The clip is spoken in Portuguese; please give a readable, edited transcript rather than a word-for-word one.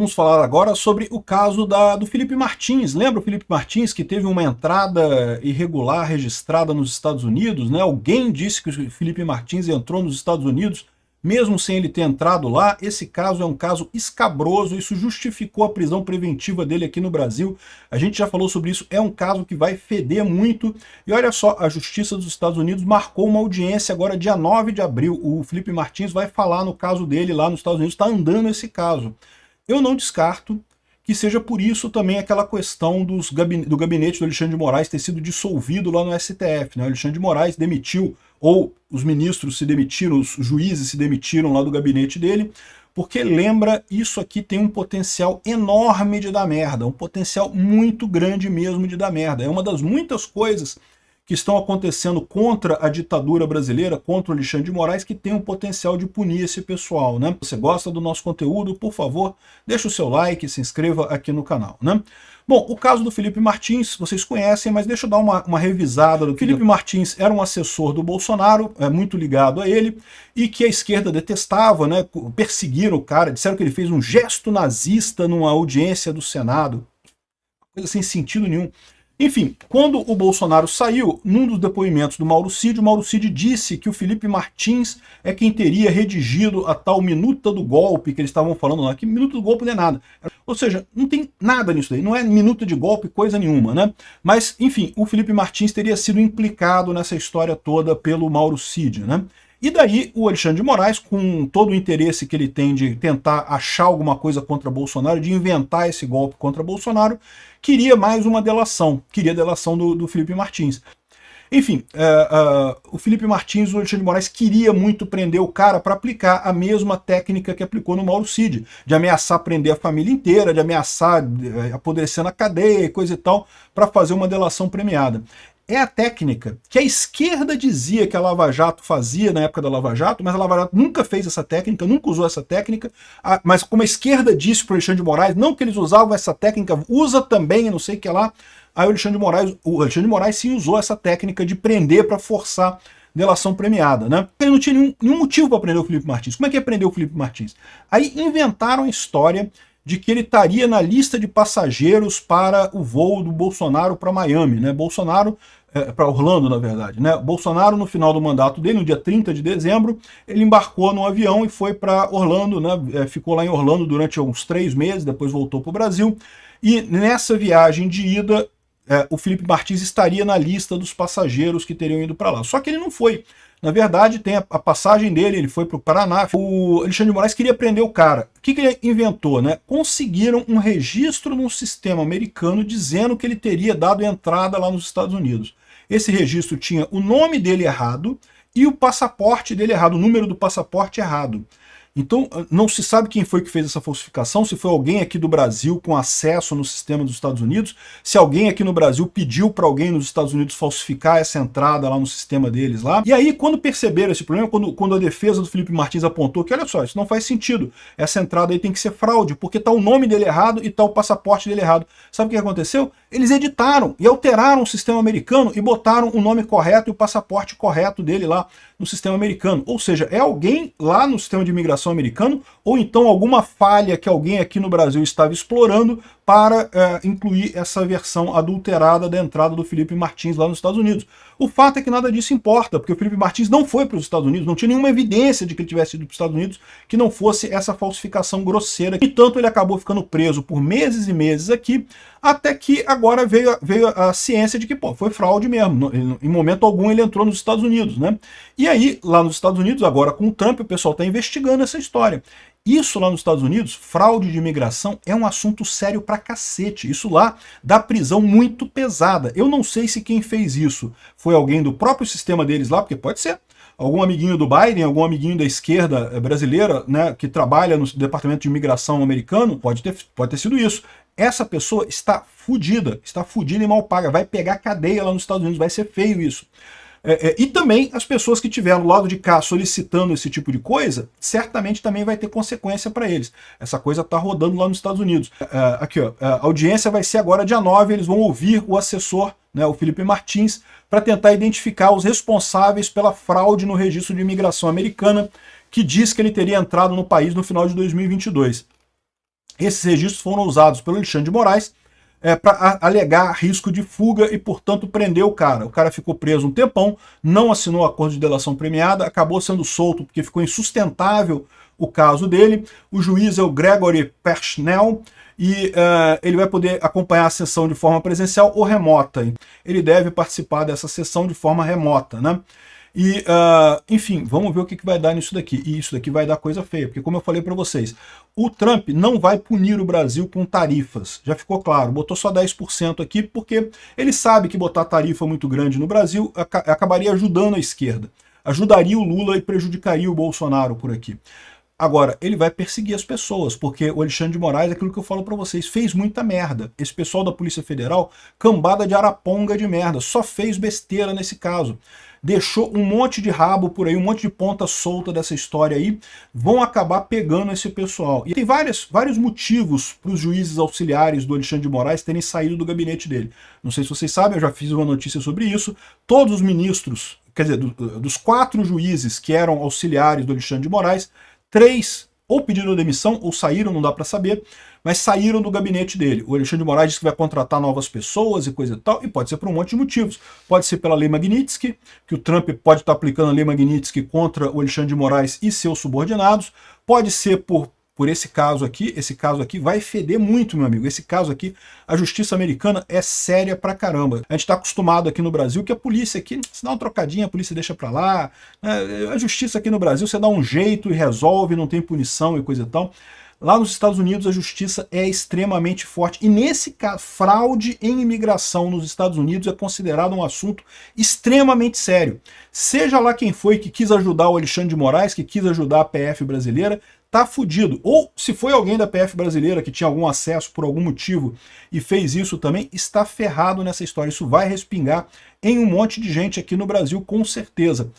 Vamos falar agora sobre o caso do Felipe Martins. Lembra o Felipe Martins que teve uma entrada irregular registrada nos Estados Unidos, né? Alguém disse que o Felipe Martins entrou nos Estados Unidos mesmo sem ele ter entrado lá. Esse caso é um caso escabroso, isso justificou a prisão preventiva dele aqui no Brasil. A gente já falou sobre isso, é um caso que vai feder muito. E olha só, a Justiça dos Estados Unidos marcou uma audiência agora dia 9 de abril. O Felipe Martins vai falar no caso dele lá nos Estados Unidos, está andando esse caso. Eu não descarto que seja por isso também aquela questão do gabinete do Alexandre de Moraes ter sido dissolvido lá no STF. Né? O Alexandre de Moraes demitiu, ou os ministros se demitiram, os juízes se demitiram lá do gabinete dele, porque lembra, isso aqui tem um potencial enorme de dar merda, um potencial muito grande mesmo de dar merda. É uma das muitas coisas que estão acontecendo contra a ditadura brasileira, contra o Alexandre de Moraes, que tem o potencial de punir esse pessoal, né? Se você gosta do nosso conteúdo, por favor, deixa o seu like, se inscreva aqui no canal, né? Bom, o caso do Felipe Martins, vocês conhecem, mas deixa eu dar uma revisada do que Felipe Martins era um assessor do Bolsonaro, muito ligado a ele, e que a esquerda detestava, né? Perseguiram o cara, disseram que ele fez um gesto nazista numa audiência do Senado, coisa sem sentido nenhum. Enfim, quando o Bolsonaro saiu, num dos depoimentos do Mauro Cid disse que o Felipe Martins é quem teria redigido a tal minuta do golpe que eles estavam falando lá, que minuta do golpe não é nada. Ou seja, não tem nada nisso daí, não é minuta de golpe, coisa nenhuma, né? Mas, enfim, o Felipe Martins teria sido implicado nessa história toda pelo Mauro Cid, né? E daí o Alexandre de Moraes, com todo o interesse que ele tem de tentar achar alguma coisa contra Bolsonaro, de inventar esse golpe contra Bolsonaro, queria mais uma delação, queria a delação do Felipe Martins. Enfim, o Felipe Martins, o Alexandre de Moraes, queria muito prender o cara para aplicar a mesma técnica que aplicou no Mauro Cid, de ameaçar prender a família inteira, de ameaçar apodrecer na cadeia e coisa e tal, para fazer uma delação premiada. É a técnica que a esquerda dizia que a Lava Jato fazia na época da Lava Jato, mas a Lava Jato nunca fez essa técnica, nunca usou essa técnica, mas como a esquerda disse para o Alexandre de Moraes, não que eles usavam essa técnica, usa também, não sei o que lá, aí o Alexandre de Moraes sim usou essa técnica de prender para forçar delação premiada, né? Ele não tinha nenhum motivo para prender o Felipe Martins. Como é que ia prender o Felipe Martins? Aí inventaram a história de que ele estaria na lista de passageiros para o voo do Bolsonaro para Miami, né? Para Orlando, na verdade, né? Bolsonaro, no final do mandato dele, no dia 30 de dezembro, ele embarcou num avião e foi para Orlando, né? Ficou lá em Orlando durante uns 3 meses, depois voltou para o Brasil, e nessa viagem de ida, o Felipe Martins estaria na lista dos passageiros que teriam ido para lá. Só que ele não foi. Na verdade, tem a passagem dele, ele foi para o Paraná. O Alexandre de Moraes queria prender o cara. O que ele inventou, né? Conseguiram um registro num sistema americano dizendo que ele teria dado entrada lá nos Estados Unidos. Esse registro tinha o nome dele errado e o passaporte dele errado, o número do passaporte errado. Então, não se sabe quem foi que fez essa falsificação, se foi alguém aqui do Brasil com acesso no sistema dos Estados Unidos, se alguém aqui no Brasil pediu para alguém nos Estados Unidos falsificar essa entrada lá no sistema deles lá. E aí, quando perceberam esse problema, quando a defesa do Felipe Martins apontou que, olha só, isso não faz sentido, essa entrada aí tem que ser fraude, porque tá o nome dele errado e tá o passaporte dele errado. Sabe o que aconteceu? Eles editaram e alteraram o sistema americano e botaram o nome correto e o passaporte correto dele lá no sistema americano. Ou seja, é alguém lá no sistema de imigração americano, ou então alguma falha que alguém aqui no Brasil estava explorando para incluir essa versão adulterada da entrada do Felipe Martins lá nos Estados Unidos. O fato é que nada disso importa, porque o Felipe Martins não foi para os Estados Unidos, não tinha nenhuma evidência de que ele tivesse ido para os Estados Unidos que não fosse essa falsificação grosseira. E tanto ele acabou ficando preso por meses e meses aqui, até que agora veio a ciência de que, pô, foi fraude mesmo. Em momento algum ele entrou nos Estados Unidos, né? E aí, lá nos Estados Unidos, agora com o Trump, o pessoal está investigando essa história. Isso lá nos Estados Unidos, fraude de imigração, é um assunto sério pra cacete. Isso lá dá prisão muito pesada. Eu não sei se quem fez isso foi alguém do próprio sistema deles lá, porque pode ser algum amiguinho do Biden, algum amiguinho da esquerda brasileira, né, que trabalha no Departamento de Imigração americano, pode ter sido isso. Essa pessoa está fudida e mal paga, vai pegar cadeia lá nos Estados Unidos, vai ser feio isso. E também as pessoas que estiveram do lado de cá solicitando esse tipo de coisa, certamente também vai ter consequência para eles. Essa coisa está rodando lá nos Estados Unidos. Aqui, ó, a audiência vai ser agora dia 9, eles vão ouvir o assessor, né, o Felipe Martins, para tentar identificar os responsáveis pela fraude no registro de imigração americana, que diz que ele teria entrado no país no final de 2022. Esses registros foram usados pelo Alexandre de Moraes para alegar risco de fuga e, portanto, prender o cara. O cara ficou preso um tempão, não assinou acordo de delação premiada, acabou sendo solto porque ficou insustentável o caso dele. O juiz é o Gregory Persnell e ele vai poder acompanhar a sessão de forma presencial ou remota. Ele deve participar dessa sessão de forma remota, né? E, enfim, vamos ver o que vai dar nisso daqui. E isso daqui vai dar coisa feia, porque como eu falei para vocês, o Trump não vai punir o Brasil com tarifas. Já ficou claro, botou só 10% aqui, porque ele sabe que botar tarifa muito grande no Brasil acabaria ajudando a esquerda. Ajudaria o Lula e prejudicaria o Bolsonaro por aqui. Agora, ele vai perseguir as pessoas, porque o Alexandre de Moraes, aquilo que eu falo para vocês, fez muita merda. Esse pessoal da Polícia Federal, cambada de araponga de merda, só fez besteira nesse caso. Deixou um monte de rabo por aí, um monte de ponta solta dessa história aí, vão acabar pegando esse pessoal. E tem vários motivos para os juízes auxiliares do Alexandre de Moraes terem saído do gabinete dele. Não sei se vocês sabem, eu já fiz uma notícia sobre isso. Todos os ministros, quer dizer, dos 4 juízes que eram auxiliares do Alexandre de Moraes, 3 ou pediram demissão ou saíram, não dá para saber, mas saíram do gabinete dele. O Alexandre de Moraes disse que vai contratar novas pessoas e coisa e tal, e pode ser por um monte de motivos. Pode ser pela lei Magnitsky, que o Trump pode estar aplicando a lei Magnitsky contra o Alexandre de Moraes e seus subordinados. Pode ser por esse caso aqui vai feder muito, meu amigo. Esse caso aqui, a justiça americana é séria pra caramba. A gente tá acostumado aqui no Brasil que a polícia aqui, se dá uma trocadinha, a polícia deixa pra lá. A justiça aqui no Brasil, você dá um jeito e resolve, não tem punição e coisa e tal. Lá nos Estados Unidos a justiça é extremamente forte. E nesse caso, fraude em imigração nos Estados Unidos é considerado um assunto extremamente sério. Seja lá quem foi que quis ajudar o Alexandre de Moraes, que quis ajudar a PF brasileira, tá fudido. Ou se foi alguém da PF brasileira que tinha algum acesso por algum motivo e fez isso também, está ferrado nessa história. Isso vai respingar em um monte de gente aqui no Brasil, com certeza.